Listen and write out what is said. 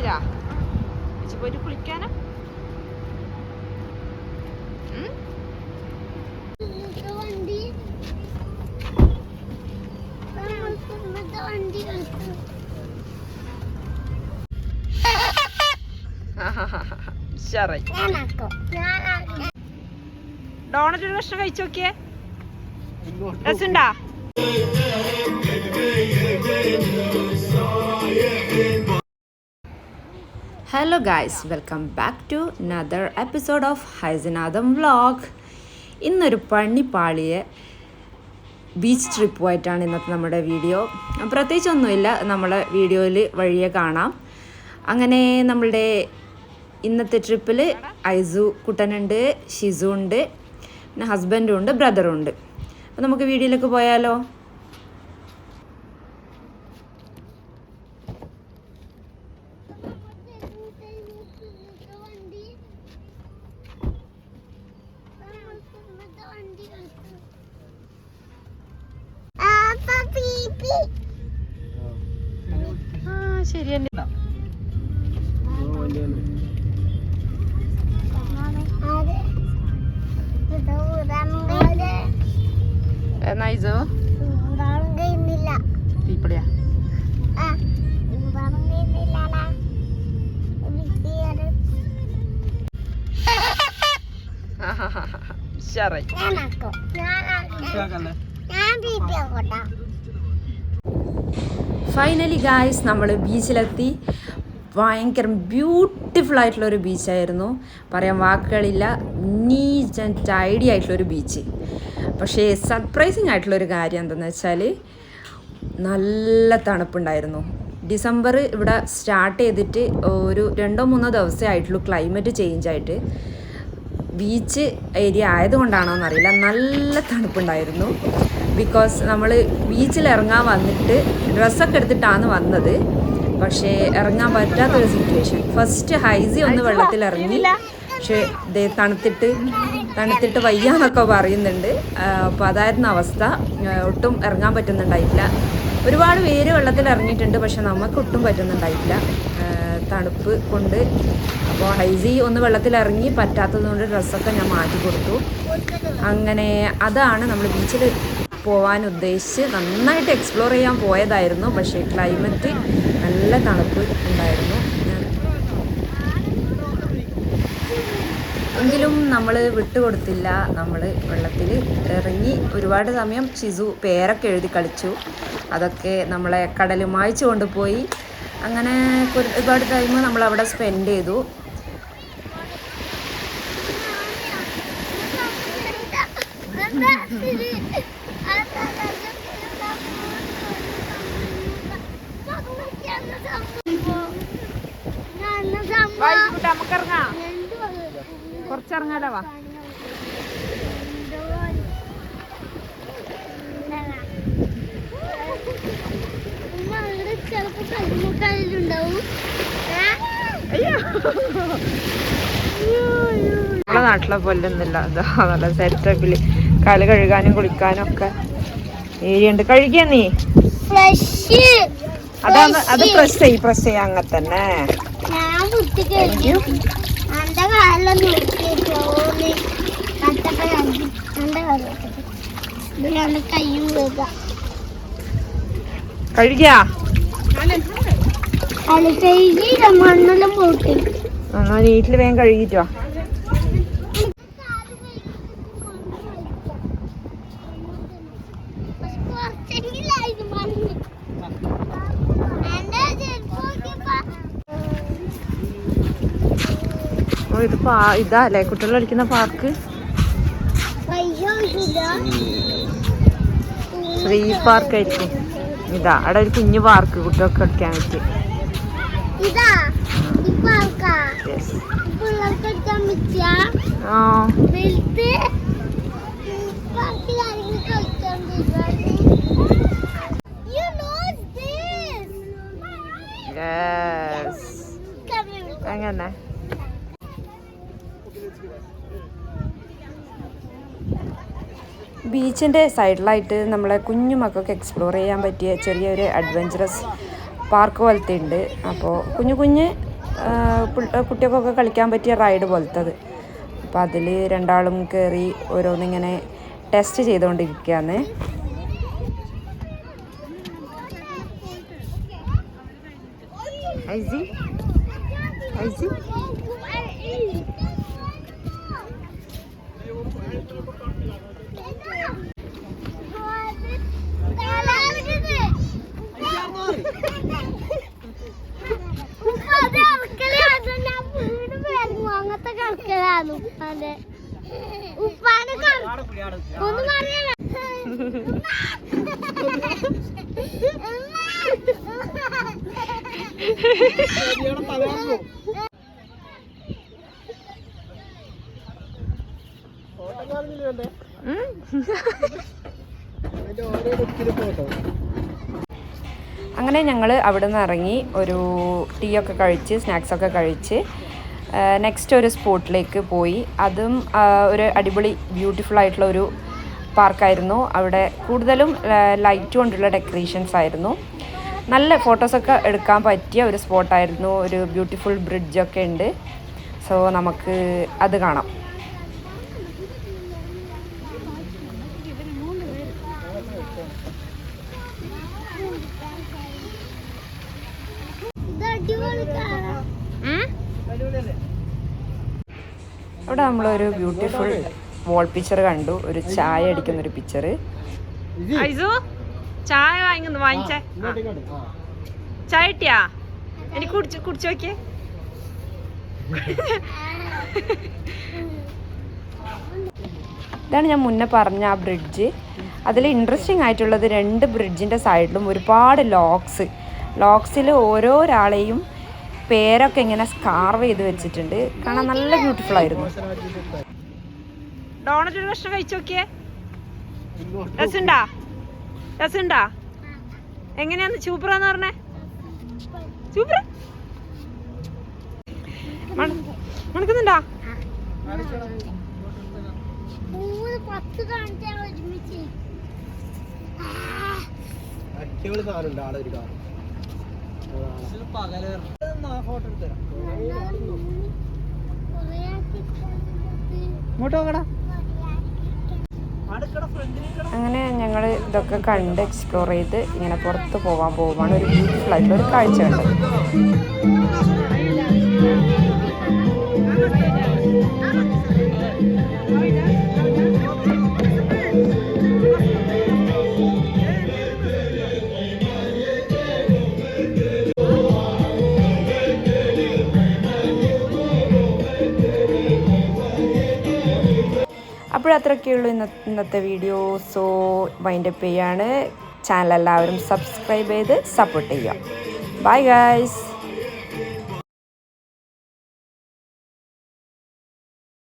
ബീച്ചിലാ ബീച്ചിൽ പോയിട്ട് കുളിക്കാനാ? ഡോണറ്റ് ഒരു ഭക്ഷണം കഴിച്ചു നോക്കിയേ, രസമുണ്ടാ? Hello guys, welcome back to another episode of ഹൈസനാദം വ്ളോഗ്. ഇന്നൊരു പണിപ്പാളിയ ബീച്ച് ട്രിപ്പുമായിട്ടാണ് ഇന്നത്തെ നമ്മുടെ വീഡിയോ. പ്രത്യേകിച്ചൊന്നുമില്ല, നമ്മളെ വീഡിയോയിൽ വഴിയെ കാണാം. അങ്ങനെ നമ്മളുടെ ഇന്നത്തെ ട്രിപ്പിൽ ഐസു കുട്ടനുണ്ട്, ഷിസു ഉണ്ട്, പിന്നെ ഹസ്ബൻഡും ഉണ്ട്, ബ്രദറും ഉണ്ട്. അപ്പോൾ നമുക്ക് വീഡിയോയിലേക്ക് പോയാലോ? ശരി തന്നെ. നൈസോ തീപ്പടിയാ ഫൈനലി ഗായ്സ് നമ്മൾ ബീച്ചിലെത്തി. ഭയങ്കര ബ്യൂട്ടിഫുൾ ആയിട്ടുള്ളൊരു ബീച്ചായിരുന്നു, പറയാൻ വാക്കുകളില്ല. നീറ്റ് ആൻഡ് ടൈഡി ആയിട്ടുള്ളൊരു ബീച്ച്. പക്ഷേ സർപ്രൈസിങ് ആയിട്ടുള്ളൊരു കാര്യം എന്താണെന്ന് വെച്ചാൽ നല്ല തണുപ്പുണ്ടായിരുന്നു. ഡിസംബർ ഇവിടെ സ്റ്റാർട്ട് ചെയ്തിട്ട് ഒരു 2-3 ദിവസമേ ആയിട്ടുള്ളൂ ക്ലൈമറ്റ് ചേഞ്ച് ആയിട്ട്. ബീച്ച് ഏരിയ ആയതുകൊണ്ടാണോ എന്നറിയില്ല, നല്ല തണുപ്പുണ്ടായിരുന്നു. ബിക്കോസ് നമ്മൾ ബീച്ചിൽ ഇറങ്ങാൻ വന്നിട്ട് ഡ്രസ്സൊക്കെ എടുത്തിട്ടാണ് വന്നത്, പക്ഷേ ഇറങ്ങാൻ പറ്റാത്തൊരു സിറ്റുവേഷൻ. ഫസ്റ്റ് ഹൈസി ഒന്ന് വെള്ളത്തിൽ ഇറങ്ങി, പക്ഷേ തണുത്തിട്ട് വയ്യാന്നൊക്കെ പറയുന്നുണ്ട്. അപ്പോൾ അതായിരുന്നു അവസ്ഥ. ഒട്ടും ഇറങ്ങാൻ പറ്റുന്നുണ്ടായിട്ടില്ല. ഒരുപാട് പേര് വെള്ളത്തിൽ ഇറങ്ങിയിട്ടുണ്ട്, പക്ഷെ നമുക്ക് ഒട്ടും പറ്റുന്നുണ്ടായിട്ടില്ല തണുപ്പ് കൊണ്ട്. അപ്പോൾ ഹൈസി ഒന്ന് വെള്ളത്തിൽ ഇറങ്ങി, പറ്റാത്തതുകൊണ്ട് ഡ്രസ്സൊക്കെ ഞാൻ മാറ്റി കൊടുത്തു. അങ്ങനെ അതാണ് നമ്മൾ ബീച്ചിൽ പോകാൻ ഉദ്ദേശിച്ച് നന്നായിട്ട് എക്സ്പ്ലോർ ചെയ്യാൻ പോയതായിരുന്നു. പക്ഷേ ക്ലൈമറ്റ് നല്ല തണുപ്പ് ഉണ്ടായിരുന്നു. എങ്കിലും നമ്മൾ വിട്ടുകൊടുത്തില്ല. നമ്മൾ വെള്ളത്തിൽ ഇറങ്ങി ഒരുപാട് സമയം ഷിസു പേരൊക്കെ എഴുതി കളിച്ചു. അതൊക്കെ നമ്മളെ കടലുമായിച്ച് കൊണ്ടുപോയി. അങ്ങനെ ഒരുപാട് ടൈം നമ്മളവിടെ സ്പെൻഡ് ചെയ്തു. കുറച്ചിറങ്ങാലോ, വാ. നമ്മളെ നാട്ടിലെ പോലൊന്നുമില്ല. അതാ നല്ല സെറ്റപ്പില് കാല് കഴുകാനും കുളിക്കാനും ഒക്കെ ഏരിയ ഉണ്ട്. കഴുകിയ നീ അതാണ്, അത് പ്രസ് ചെയ്യ അങ്ങനെ തന്നെ. കഴുകിയാ നീറ്റില് വേഗം കഴുകിട്ടോ. ഇത് ഇതാല്ലേ കുട്ടികൾ കളിക്കുന്ന പാർക്ക്, ശ്രീ പാർക്ക് ആയിരിക്കും. ഇതാ അവിടെ ഒരു കുഞ്ഞു പാർക്ക് കുട്ടികൾക്ക് കളിക്കാൻ പറ്റും. അങ്ങനെ ബീച്ചിൻ്റെ സൈഡിലായിട്ട് നമ്മളെ കുഞ്ഞു മക്കൾക്ക് എക്സ്പ്ലോർ ചെയ്യാൻ പറ്റിയ ചെറിയൊരു അഡ്വഞ്ചറസ് പാർക്ക് പോലത്തെ ഉണ്ട്. അപ്പോൾ കുഞ്ഞു കുട്ടികൾക്കൊക്കെ കളിക്കാൻ പറ്റിയ റൈഡ് പോലത്തത്. അപ്പോൾ അതിൽ രണ്ടാളും കയറി ഓരോന്നിങ്ങനെ ടെസ്റ്റ് ചെയ്തുകൊണ്ടിരിക്കുകയാണ്. അങ്ങനത്തെ കളിക്കലാണ് ഉപ്പാനെ ഒന്നും അറിയല. അങ്ങനെ ഞങ്ങൾ അവിടെ നിന്ന് ഇറങ്ങി ഒരു ടീ ഒക്കെ കഴിച്ച് സ്നാക്സൊക്കെ കഴിച്ച് നെക്സ്റ്റ് ഒരു സ്പോട്ടിലേക്ക് പോയി. അതും ഒരു അടിപൊളി ബ്യൂട്ടിഫുൾ ആയിട്ടുള്ള ഒരു പാർക്കായിരുന്നു. അവിടെ കൂടുതലും ലൈറ്റ് കൊണ്ടുള്ള ഡെക്കറേഷൻസ് ആയിരുന്നു. നല്ല ഫോട്ടോസൊക്കെ എടുക്കാൻ പറ്റിയ ഒരു സ്പോട്ടായിരുന്നു. ഒരു ബ്യൂട്ടിഫുൾ ബ്രിഡ്ജൊക്കെ ഉണ്ട്. സോ നമുക്ക് അത് കാണാം. അവിടെ നമ്മളൊരു ബ്യൂട്ടിഫുൾ വാൾ പിക്ചർ കണ്ടു. ഒരു ചായ അടിക്കുന്നൊരു പിക്ചർ. ചായ വാങ്ങിച്ചേ. ചായ കിട്ടിയാ? എനിക്ക് കുടിച്ചു നോക്കിയേ. ഇതാണ് ഞാൻ മുന്നേ പറഞ്ഞ ആ ബ്രിഡ്ജ്. അതിൽ ഇൻട്രസ്റ്റിംഗ് ആയിട്ടുള്ളത് 2 ബ്രിഡ്ജിൻ്റെ സൈഡിലും ഒരുപാട് ലോക്സിൽ ഓരോരാളെയും പേരൊക്കെ ഇങ്ങനെ സ്കാർവ് ചെയ്ത് വെച്ചിട്ടുണ്ട്. കാണാൻ നല്ല ബ്യൂട്ടിഫുൾ ആയിരുന്നു. ഡോണറ്റ് ഒരു കഷ്ണം കഴിച്ചു നോക്കിയേ. രസമുണ്ടാ? എങ്ങനെയാന്ന് സൂപ്പറാന്ന് പറഞ്ഞേ? സൂപ്പർ മണക്കുന്നുണ്ടാ? അങ്ങനെ ഞങ്ങൾ ഇതൊക്കെ കണ്ട് എക്സ്പ്ലോർ ചെയ്ത് ഇങ്ങനെ പുറത്ത് പോവാണ്. ഒരു ബ്യൂട്ടിഫുൾ ആയിട്ടുള്ള ഒരു കാഴ്ച കണ്ടത്. അപ്പോഴത്രയൊക്കെയുള്ളൂ ഇന്നത്തെ വീഡിയോ. സോ വൈൻഡപ്പ് ചെയ്യാണ്. ചാനൽ എല്ലാവരും സബ്സ്ക്രൈബ് ചെയ്ത് സപ്പോർട്ട് ചെയ്യുക. Bye guys.